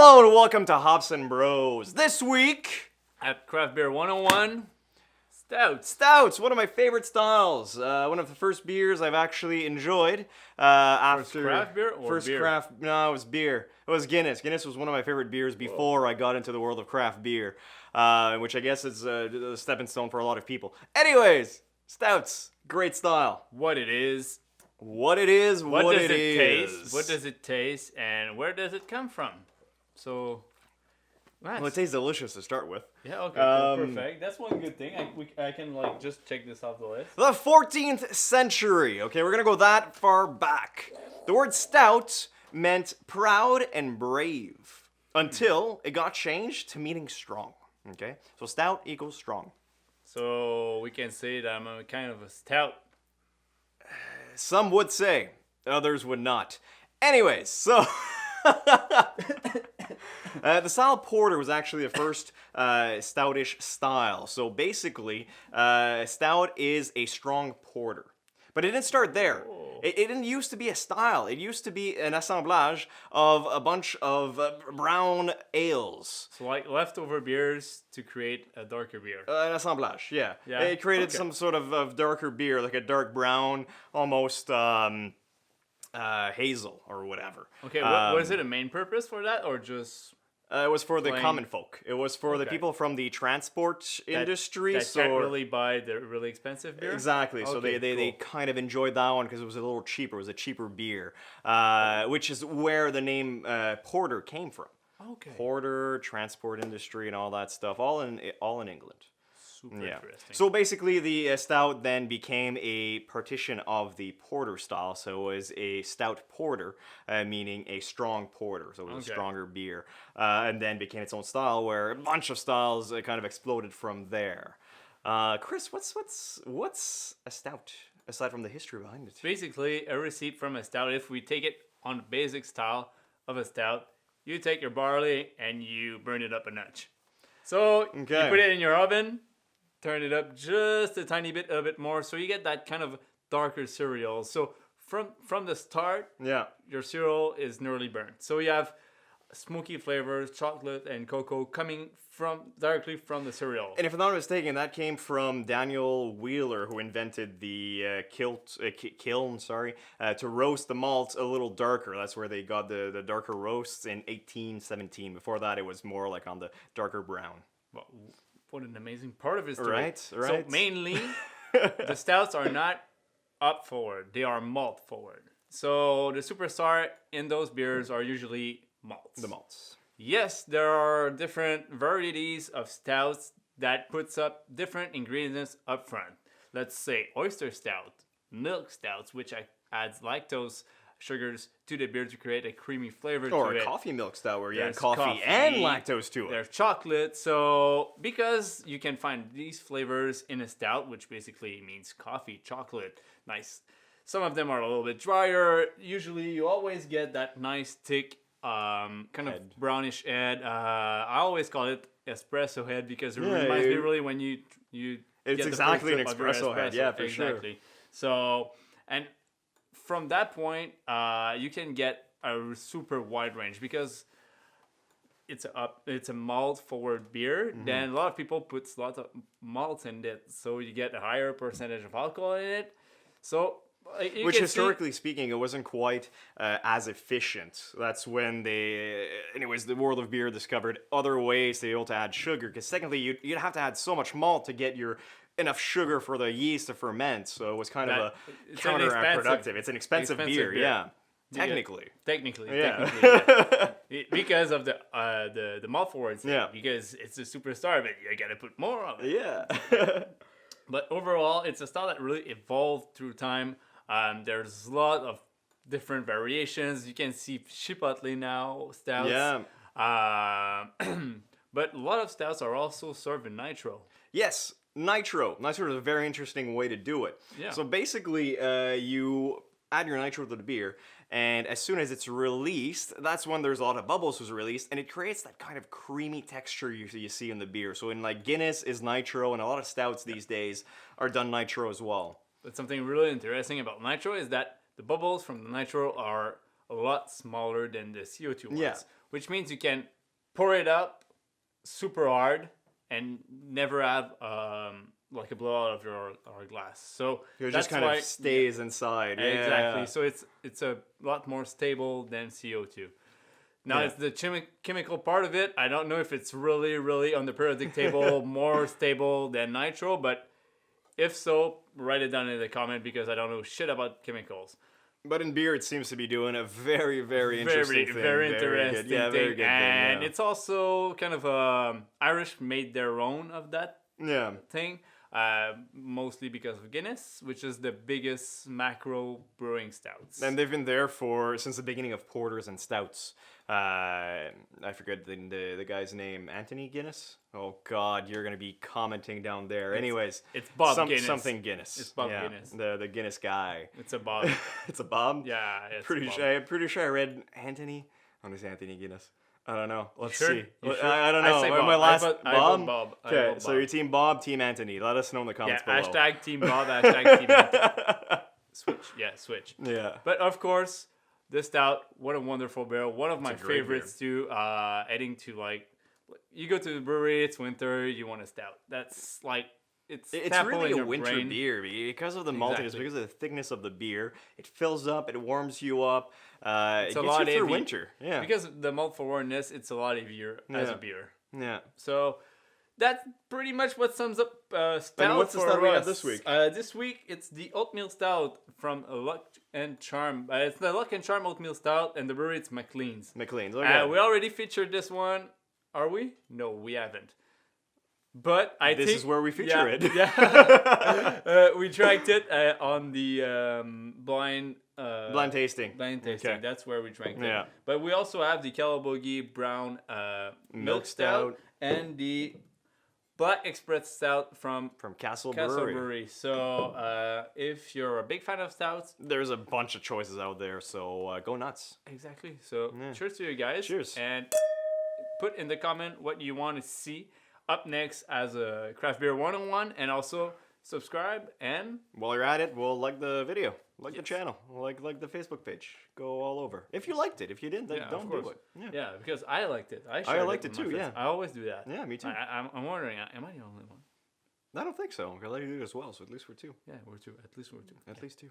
Hello and welcome to Hops and Bros. This week, At Craft Beer 101, Stouts. Stouts, one of my favorite styles. One of the first beers I've actually enjoyed. After craft beer or first beer? craft, no, it was beer. It was Guinness. Guinness was one of my favorite beers before I got into the world of craft beer, which I guess is a stepping stone for a lot of people. Anyways, Stouts, great style. What it is, What it is, what what does it it is. taste, what does it taste, and where does it come from? So, nice. Well, it tastes delicious to start with. Yeah, okay, cool, perfect. That's one good thing. I can like just check this off the list. The 14th century. Okay, we're gonna go that far back. The word stout meant proud and brave until it got changed to meaning strong. Okay, so stout equals strong. So we can say that I'm a kind of a stout. Some would say, others would not. Anyways, so the style porter was actually the first stoutish style. So basically, stout is a strong porter. But it didn't start there. It didn't used to be a style. It used to be an assemblage of a bunch of brown ales. So like leftover beers to create a darker beer. An assemblage, yeah. Yeah, It created okay. some sort of darker beer, like a dark brown, almost hazel or whatever. Okay, was it a main purpose for that or just It was for the plain- common folk. It was for the Okay. people from the transport industry. that so can't really buy the really expensive beer? exactly. So Okay, they cool. kind of enjoyed that one because it was a little cheaper. It was a cheaper beer, which is where the name porter came from. Okay. Porter, transport industry, and all that stuff, all in England. Super Yeah. interesting. So basically, the stout then became a partition of the porter style. So it was a stout porter, meaning a strong porter. So it was a Okay. stronger beer, and then became its own style, where a bunch of styles kind of exploded from there. Chris, what's a stout aside from the history behind it? Basically, a recipe from a stout, if we take it on the basic style of a stout, you take your barley and you burn it up a notch. So you Okay. put it in your oven, turn it up just a tiny bit, a bit more, so you get that kind of darker cereal. So from the start, Yeah. your cereal is nearly burnt. So you have smoky flavors, chocolate and cocoa coming directly from the cereal. And if I'm not mistaken, that came from Daniel Wheeler, who invented the kiln, to roast the malts a little darker. That's where they got the darker roasts in 1817. Before that, it was more like on the darker brown. Well, what an amazing part of history. Right. So mainly, the stouts are not up forward; they are malt forward. So the superstar in those beers are usually malts. The malts. Yes, there are different varieties of stouts that puts up different ingredients up front. Let's say oyster stout, milk stouts, which adds lactose sugars to the beer to create a creamy flavor Or to a it. coffee milk stout where you add There's coffee and lactose to it. There's chocolate. So because you can find these flavors in a stout, which basically means coffee, chocolate, nice. Some of them are a little bit drier. Usually you always get that nice thick kind of brownish head. I always call it espresso head because it reminds me really when you It's get the exactly first an sip of your espresso head, yeah, for sure. exactly. So and from that point, you can get a super wide range because it's a malt forward beer. Mm-hmm. Then a lot of people put lots of malts in it, so you get a higher percentage of alcohol in it. So you Which can historically speaking, it wasn't quite as efficient. That's when anyways, the world of beer discovered other ways to be able to add sugar. Because technically, you'd have to add so much malt to get enough sugar for the yeast to ferment. So it was kind of it's an counterproductive. It's an expensive beer, beer. yeah. Technically. Technically, Yeah. yeah. Because of the malt forward thing, Yeah. because it's a superstar, but you gotta put more of it. Yeah. But overall, it's a style that really evolved through time. There's a lot of different variations. You can see Chipotle now stouts. Yeah. But a lot of stouts are also served in nitro. Yes, Nitro. Nitro is a very interesting way to do it. Yeah. So basically, you add your nitro to the beer, and as soon as it's released, that's when there's a lot of bubbles was released, and it creates that kind of creamy texture you see in the beer. So in like Guinness is nitro, and a lot of stouts these days are done nitro as well. But something really interesting about nitro is that the bubbles from the nitro are a lot smaller than the CO2 ones. Yeah. Which means you can pour it up super hard and never have like a blowout of your glass. So It that's just kind why, of stays inside. Yeah. exactly. So it's a lot more stable than CO2. Now Yeah. it's the chemical part of it. I don't know if it's really on the periodic table more stable than nitro, but if so, write it down in the comment because I don't know shit about chemicals. But in beer, it seems to be doing a very interesting thing. Very interesting good. Yeah, very good and thing. it's also kind of Irish made their own of that Yeah. thing, mostly because of Guinness, which is the biggest macro brewing stouts. And they've been there since the beginning of porters and stouts. I forget the guy's name. Anthony Guinness? Oh God, you're gonna be commenting down there. Anyways, it's Bob Guinness. Something Guinness. It's Bob Guinness. The Guinness guy. It's a Bob. It's a Bob. Yeah, it's Pretty Bob. sure. I'm pretty sure I read Anthony. On this Anthony Guinness. I don't know. Let's sure? see. You sure? I don't know. I say My Bob. last I Bob. vote Bob. I Okay, vote so Bob. your team Bob, team Anthony. Let us know in the comments below. Hashtag Team Bob. Hashtag Team Anthony. Switch. Yeah, switch. Yeah. But of course, the stout, what a wonderful barrel. One of my a great favorites too. Heading to like, you go to the brewery, it's winter, you want a stout. That's like, it's staple really in a your winter brain. beer because of the maltiness, Exactly. because of the thickness of the beer. It fills up, it warms you up. It a gets lot you through heavy. winter. Yeah. Because of the malt forwardness, it's a lot heavier as a Yeah. beer. Yeah. So that's pretty much what sums up stout. And what's the for stout we have us. this week? This week it's the oatmeal stout from Luck and Charm. It's the Luck and Charm oatmeal stout, and the brewery it's MacLean's. MacLean's. Okay. We already featured this one. Are we? No, we haven't. But I think this is where we feature it. Yeah. We drank it on the blind Blind tasting. tasting. That's where we drank it. Yeah. But we also have the Calabogie Brown Milk Stout and the Black Express Stout from Castle Castle Brewery. Brewery. So if you're a big fan of stouts, There's a bunch of choices out there, so go nuts. exactly. So Yeah. cheers to you guys. Cheers. And put in the comment what you want to see up next as a craft beer 101, and also subscribe and While you're at it, well, like the video, like the channel, like the Facebook page. Go all over. If you liked it, if you didn't, then yeah, don't of do course. it. Yeah, because I liked it. I shared liked it with my too, friends. yeah. I always do that. Yeah, me too. I'm wondering, am I the only one? I don't think so. I like you do it as well, so at least we're two. Yeah, we're two. At least we're two. At least two.